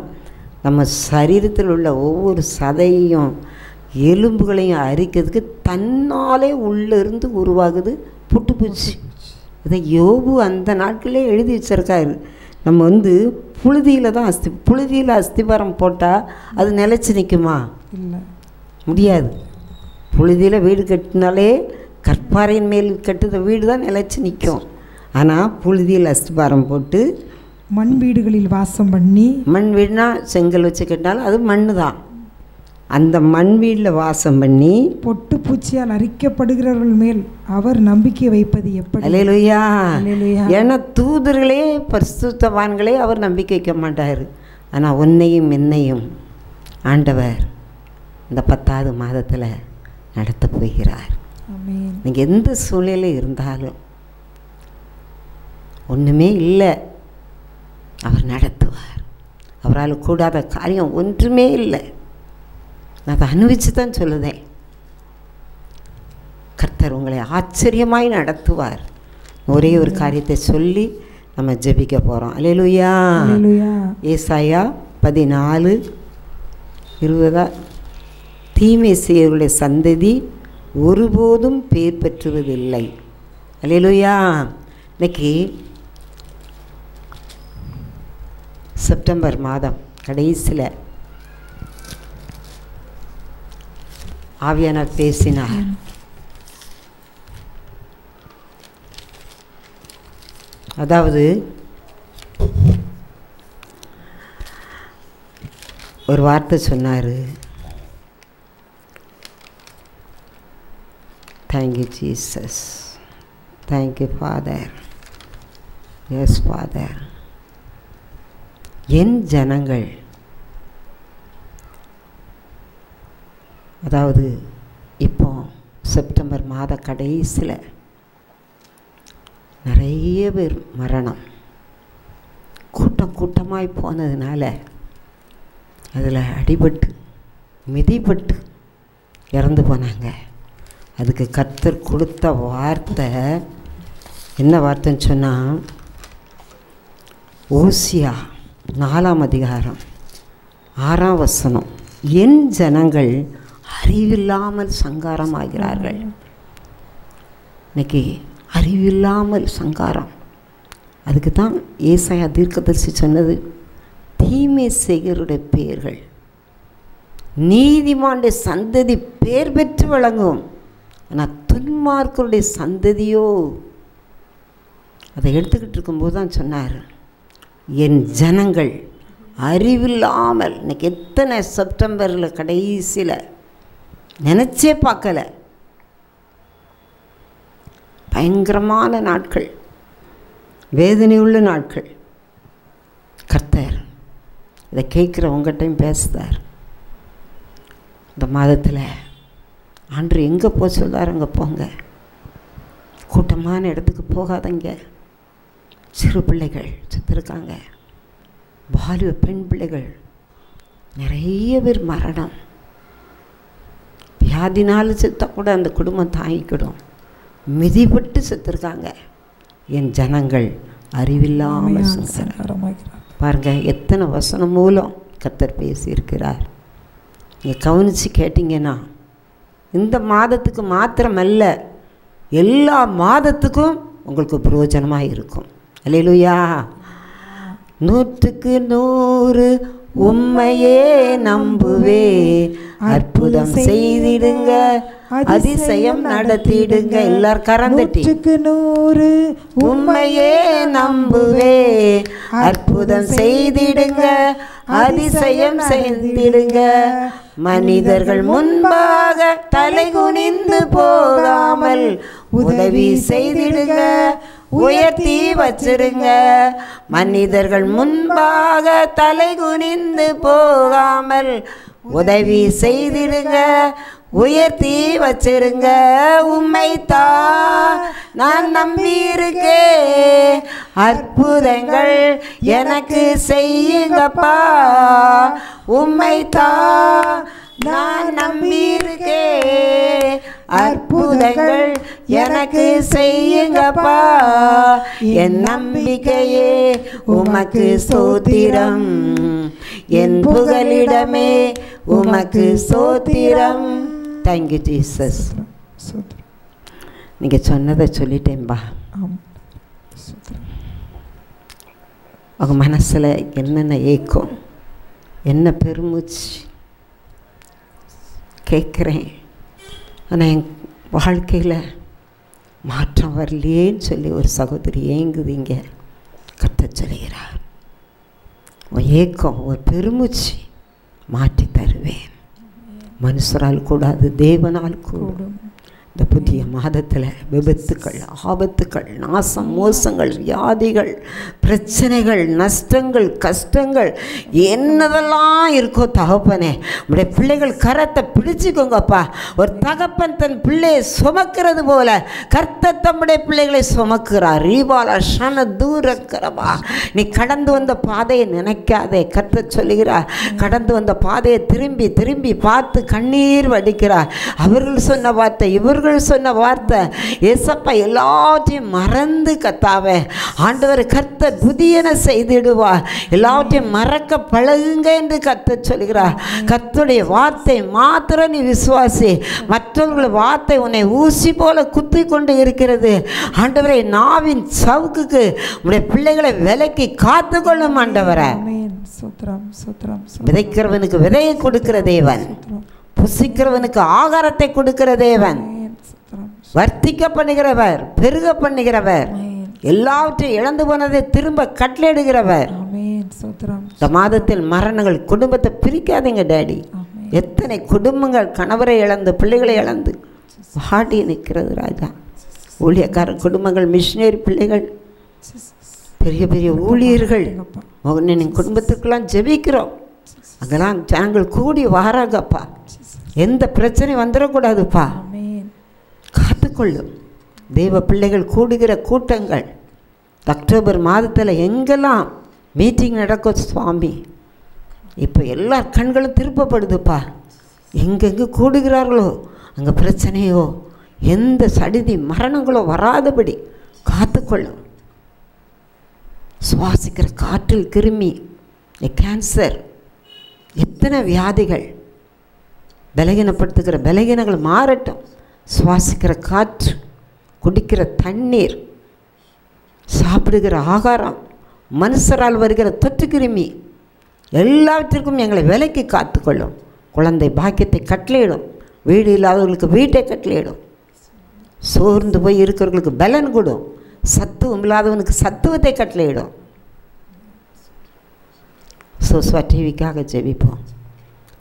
நம்ம சரீரத்தில் உள்ள ஒவ்வொரு சதையும் எலும்புகளையும் அரிக்கிறதுக்கு தன்னாலே உள்ளேருந்து உருவாகுது புட்டுப்பூச்சி. இதை யோபு அந்த நாட்களே எழுதி வச்சிருக்காரு. நம்ம புழுதியில் தான் புழுதியில் அஸ்திபாரம் போட்டால் அது நிலச்சி நிற்குமா? இல்லை, முடியாது. புழுதியில் வீடு கட்டினாலே கற்பாறையின் மேல் கட்டுத வீடு தான் நிலச்சி நிற்கும். ஆனால் புழுதியில் அஸ்திபாரம் போட்டு மண் வீடுகளில் வாசம் பண்ணி, மண் வீடுனா செங்கல் வச்சு கட்டினாலும் அது மண்ணு தான். அந்த மண் வீட்டில் வாசம் பண்ணி பொட்டு பூச்சியால் அரிக்கப்படுகிறவர்கள் மேல் அவர் நம்பிக்கை வைப்பது எப்படி? அல்லேலூயா, அல்லேலூயா. ஏன்னா தூதர்களே பரிசுத்தவான்களே அவர் நம்பிக்கை வைக்க மாட்டார். ஆனால் உன்னையும் என்னையும் ஆண்டவர் இந்த 10வது மாதத்தில் நடத்த போகிறார். நீங்கள் எந்த சூழ்நிலை இருந்தாலும் ஒன்றுமே இல்லை, அவர் நடத்துவார். அவரால் கூடாத காரியம் ஒன்றுமே இல்லை. நான் அதை அனுபவித்து தான் சொல்லுதேன். கர்த்தர் உங்களை ஆச்சரியமாய் நடத்துவார். ஒரே ஒரு காரியத்தை சொல்லி நம்ம ஜெபிக்க போகிறோம். அல்லேலூயா. ஏசாயா 14:20. தீமை செய்யவர்களுடைய சந்ததி ஒருபோதும் பேர் பெற்றுவதில்லை. அல்லேலூயா. இன்னைக்கு செப்டம்பர் மாதம் கடைசியில் ஆவியானவர் பேசினார். அதாவது ஒரு வார்த்தை சொன்னார். Thank you Jesus, thank you father, yes father. என் ஜனங்கள், அதாவது இப்போ செப்டம்பர் மாத கடைசியில் நிறைய பேர் மரணம் கூட்டம் கூட்டமாய் போனதுனால அதில் அடிபட்டு மிதிப்பட்டு இறந்து போனாங்க. அதுக்கு கர்த்தர் கொடுத்த வார்த்தை என்ன வார்த்தைன்னு சொன்னால், ஓசியா 4ஆம் அதிகாரம் 6ஆம் வசனம். என் ஜனங்கள் அறிவில்லாமல் சங்காரம் ஆகிறார்கள். இன்னைக்கு அறிவில்லாமல் சங்காரம். அதுக்கு தான் ஏசாயா தீர்க்கதரிசி சொன்னது, தீமை செய்கிறவருடைய பெயர்கள் நீதிமானுடைய சந்ததி பேர் பெற்று வழங்கும், ஆனால் துன்மார்க்கருடைய சந்ததியோ. அதை எடுத்துக்கிட்டு இருக்கும்போது தான் சொன்னார், என் ஜனங்கள் அறிவில்லாமல். இன்னைக்கு எத்தனை செப்டம்பரில் கடைசியில் நினச்சே பார்க்கல, பயங்கரமான நாட்கள், வேதனையுள்ள நாட்கள். கர்த்தர் இதை கேட்குற உங்கள்கிட்டையும் பேசுதார். இந்த மாதத்தில் ஆண்டவர் எங்கே போக சொல்கிறார் அங்கே போங்க. கூட்டமான இடத்துக்கு போகாதங்க. சிறு பிள்ளைகள் செத்துருக்காங்க, வாலிப பெண் பிள்ளைகள் நிறைய பேர் மரணம். வியாதினால் செத்தா கூட அந்த குடும்பம் தாங்கிக்கிடும். மிதிப்பட்டு செத்துருக்காங்க. என் ஜனங்கள் அறிவில்லாமல் பாருங்க, எத்தனை வசனம் மூலம் கர்த்தர் பேசியிருக்கிறார். நீங்கள் கவனித்து கேட்டிங்கன்னா, இந்த மாதத்துக்கு மாத்திரமல்ல, எல்லா மாதத்துக்கும் உங்களுக்கு பிரயோஜனமாக இருக்கும். அல்லேலூயா. 100க்கு 100 உம்மையே நம்புவே. அற்புதம் செய்திடுங்க, அதிசயம் நடத்திடுங்க. எல்லாரும் கரந்தட்டி 100 உம்மையே நம்புவே. அற்புதம் செய்திடுங்க, அதிசயம் செய்திடுங்க. மனிதர்கள் முன்பாக தலை குனிந்து போகாமல் உதவி செய்திடுங்க, உயர்த்தி வச்சிருங்க. மனிதர்கள் முன்பாக தலை குனிந்து போகாமல் உதவி செய்திடுங்க, உயர்த்தி வச்சிருங்க. உம்மைத்தான் நான் நம்பியிருக்கேன், அற்புதங்கள் எனக்கு செய்யுங்கப்பா. உம்மைத்தான் நான் நம்பியிருக்கேன், அற்புதங்கள் எனக்கு செய்யுங்கப்பா. என் நம்பிக்கையே உமக்கு ஸ்தோத்திரம், என் புகலிடமே உமக்கு ஸ்தோத்திரம். Thank you Jesus. நீங்கள் சொன்னதை சொல்லிட்டேன்பா. உங்கள் மனசில் என்னென்ன ஏக்கம், என்ன பெருமூச்சு கேட்குறேன். ஆனால் என் வாழ்க்கையில் மாற்றம் வரலையேன்னு சொல்லி ஒரு சகோதரி ஏங்குதீங்க. கர்த்தர் சொல்கிறார், உன் ஏக்கம் ஒரு பெருமூச்சு மாற்றி தருவேன். மனுஷரால் கூடாது, தேவனால் கூடும். இந்த புதிய மாதத்தில் விபத்துக்கள், ஆபத்துக்கள், நாசம், மோசங்கள், வியாதிகள், பிரச்சனைகள், நஷ்டங்கள், கஷ்டங்கள் என்னதெல்லாம் இருக்கோ தகப்பனே, உடைய பிள்ளைகள் கரத்தை பிடிச்சிக்கோங்கப்பா. ஒரு தகப்பன் தன் பிள்ளையை சுமக்கிறது போல கர்த்தர் தம்முடைய பிள்ளைகளை சுமக்கிறார். ரீபாலா ஷன தூரக்கிறவா, நீ கடந்து வந்த பாதையை நினைக்காதே. கர்த்தர் சொல்லுகிறார், கடந்து வந்த பாதையை திரும்பி திரும்பி பார்த்து கண்ணீர் வடிக்கிறார். அவர்கள் சொன்ன வார்த்தை, இவர்கள் சொன்ன வார்த்தை, ஏசப்பா எல்லாத்தையும் மறந்து கத்தாவே ஆண்டவர் கர்த்தர் புதியன செய்திடுவார். எல்லாத்தையும் மறக்க பழகுங்க என்று கர்த்தர் சொல்கிறார். கர்த்தருடைய வார்த்தை மாத்திரம் நீ விசுவாசி. மற்றவர்கள் வார்த்தை உன்னை ஊசி போல குத்தி கொண்டு இருக்கிறது. ஆண்டவரை நாவின் சவுக்குக்கு உடைய பிள்ளைகளை விலைக்கு காத்து கொள்ளும் ஆண்டவரை. விதைக்கிறவனுக்கு விதையை கொடுக்கிற தேவன், புசிக்கிறவனுக்கு ஆகாரத்தை கொடுக்கிற தேவன், வர்த்திக்க பண்ணுகிறவர், பெருக பண்ணுகிறவர், எல்லாவற்றையும் இழந்து போனதை திரும்ப கட்டளையிடுகிறவர். இந்த மாதத்தில் மரணங்கள் குடும்பத்தை பிரிக்காதீங்க டாடி. எத்தனை குடும்பங்கள் கணவரை இழந்து பிள்ளைகளை இழந்து வாடி நிற்கிறது ராஜா. ஊழியக்கார குடும்பங்கள், மிஷினரி பிள்ளைகள், பெரிய பெரிய ஊழியர்கள், உங்கள் குடும்பத்துக்கெல்லாம் ஜெபிக்கிறோம். அங்கெல்லாம் ஜனங்கள் கூடி வாராங்கப்பா. எந்த பிரச்சனையும் வந்துடக்கூடாதுப்பா, காத்துக்கொள்ளும். தெய்வ பிள்ளைகள் கூடுகிற கூட்டங்கள் அக்டோபர் மாதத்தில் எங்கெல்லாம் மீட்டிங் நடக்கும் சுவாமி, இப்போ எல்லா கண்களும் திருப்பப்படுதுப்பா. எங்கெங்கே கூடுகிறார்களோ அங்கே பிரச்சனையோ எந்த சடிதி மரணங்களோ வராதபடி காத்துக்கொள்ளும். சுவாசிக்கிற காற்றில் கிருமி, கேன்சர், எத்தனை வியாதிகள், பலகீனப்படுத்துகிற பலகீனங்கள் மாறட்டும். சுவாசிக்கிற காற்று, குடிக்கிற தண்ணீர், சாப்பிடுகிற ஆகாரம், மனுஷரால் வருகிற தொற்று கிருமி எல்லாவற்றிற்கும் எங்களை விலைக்கு காத்துக்கொள்ளும். குழந்தை பாக்கியத்தை கட்டளையிடும். வீடு இல்லாதவர்களுக்கு வீட்டை கட்டளையிடும். சோர்ந்து போய் இருக்கிறவர்களுக்கு பலன் கொடும். சத்துவம் இல்லாதவனுக்கு சத்துவத்தை கட்டளையிடும். சோஸ்வா டிவிக்காக ஜெபிப்போம்.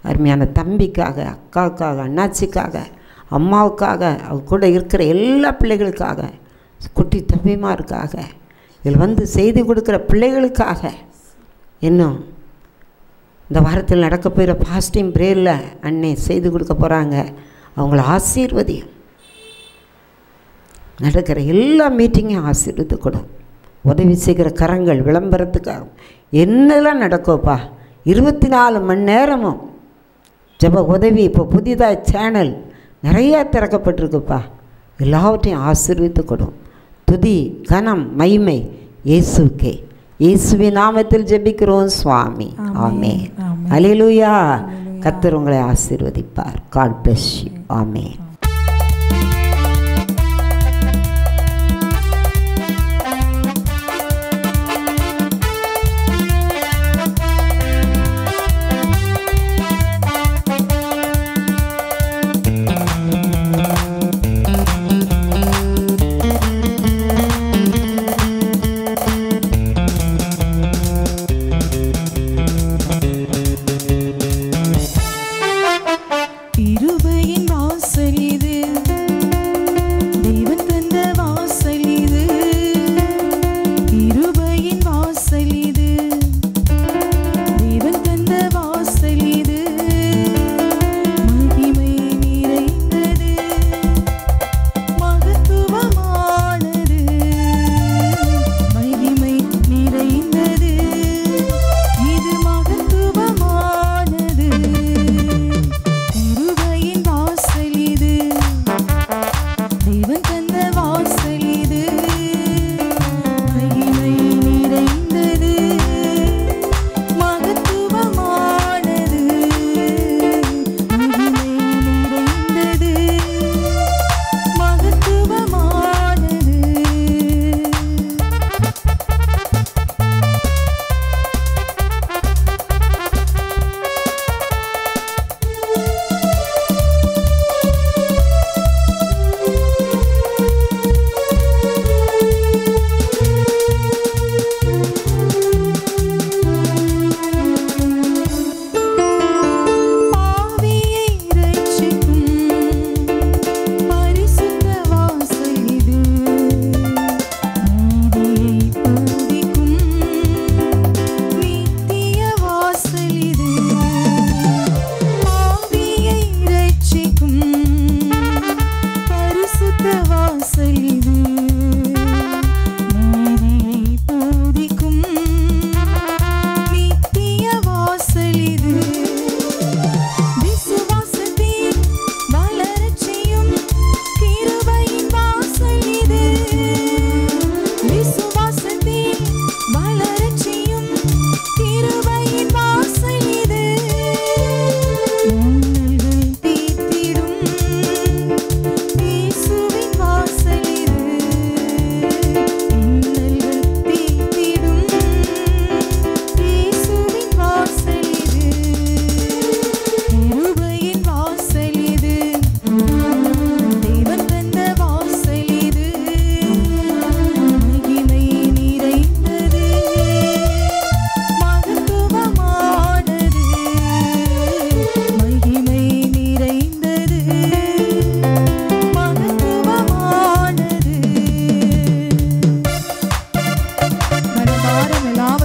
அருமையான தம்பிக்காக, அக்காவுக்காக, அண்ணாச்சிக்காக, அம்மாவுக்காக, அவங்க கூட இருக்கிற எல்லா பிள்ளைகளுக்காக, குட்டி தம்பிமாருக்காக, இதில் வந்து செய்தி கொடுக்குற பிள்ளைகளுக்காக, இன்னும் இந்த வாரத்தில் நடக்க போகிற பாஸ்டிங் பிரேயரில் அன்னை செய்து கொடுக்க போகிறாங்க. அவங்கள ஆசீர்வதியும். நடக்கிற எல்லா மீட்டிங்கையும் ஆசீர்வதித்து கொடும். உதவி செய்கிற கரங்கள், விளம்பரத்துக்காக என்னெல்லாம் நடக்கும்ப்பா. 24 மணி நேரமும் ஜெப உதவி. இப்போ புதிதாக சேனல் நிறையா திறக்கப்பட்டிருக்குப்பா. எல்லாவற்றையும் ஆசீர்வதித்து கொடும். துதி, கனம், மகிமை இயேசுக்கே. இயேசுவின் நாமத்தில் ஜெபிக்கிறோம் சுவாமி. ஆமென். அல்லேலூயா. கர்த்தர் உங்களை ஆசீர்வதிப்பார். God bless you. ஆமென்.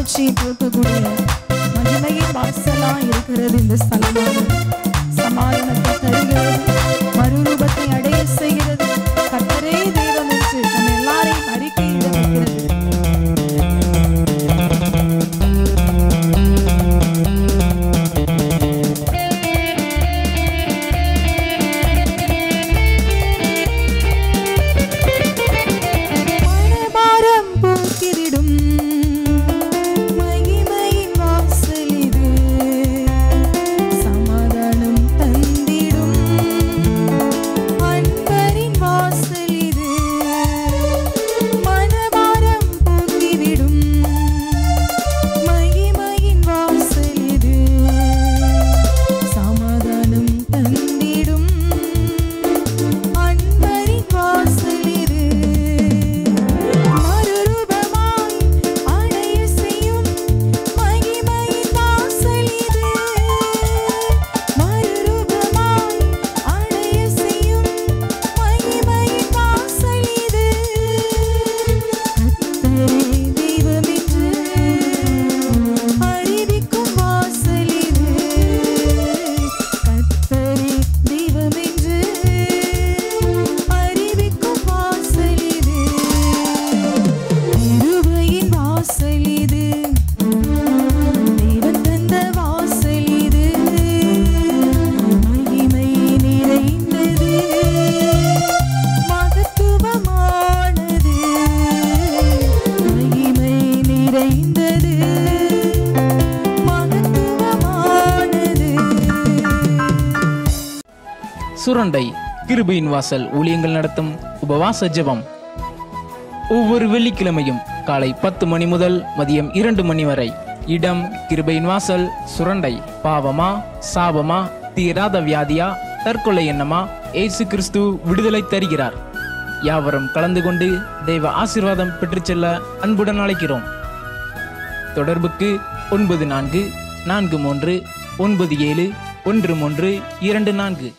சாட்சி கொடுக்கக்கூடிய மகிமையின் வாசலா இருக்கிறது இந்த ஸ்தலமானது. சமாதானத்தை தருகிறது, மறுரூபத்தை அடைய செய்கிறது. கர்த்தரே தெய்வம் என்று நம்ம எல்லாரையும் அறிக்கையிட வைக்கிறது. சுரண்டை கிருபையின் வாசல் ஊழியங்கள் நடத்தும் உபவாச ஜெபம் ஒவ்வொரு வெள்ளிக்கிழமையும் காலை 10 மணி முதல் மதியம் 2 மணி வரை. இடம் கிருபையின் வாசல், சுரண்டை. பாவமா, சாபமா, தீராத வியாதியா, தற்கொலை எண்ணமா, இயேசு கிறிஸ்து விடுதலை தருகிறார். யாவரும் கலந்து கொண்டு தெய்வ ஆசீர்வாதம் பெற்றுச் செல்ல அன்புடன் அழைக்கிறோம். தொடர்புக்கு 9443971324.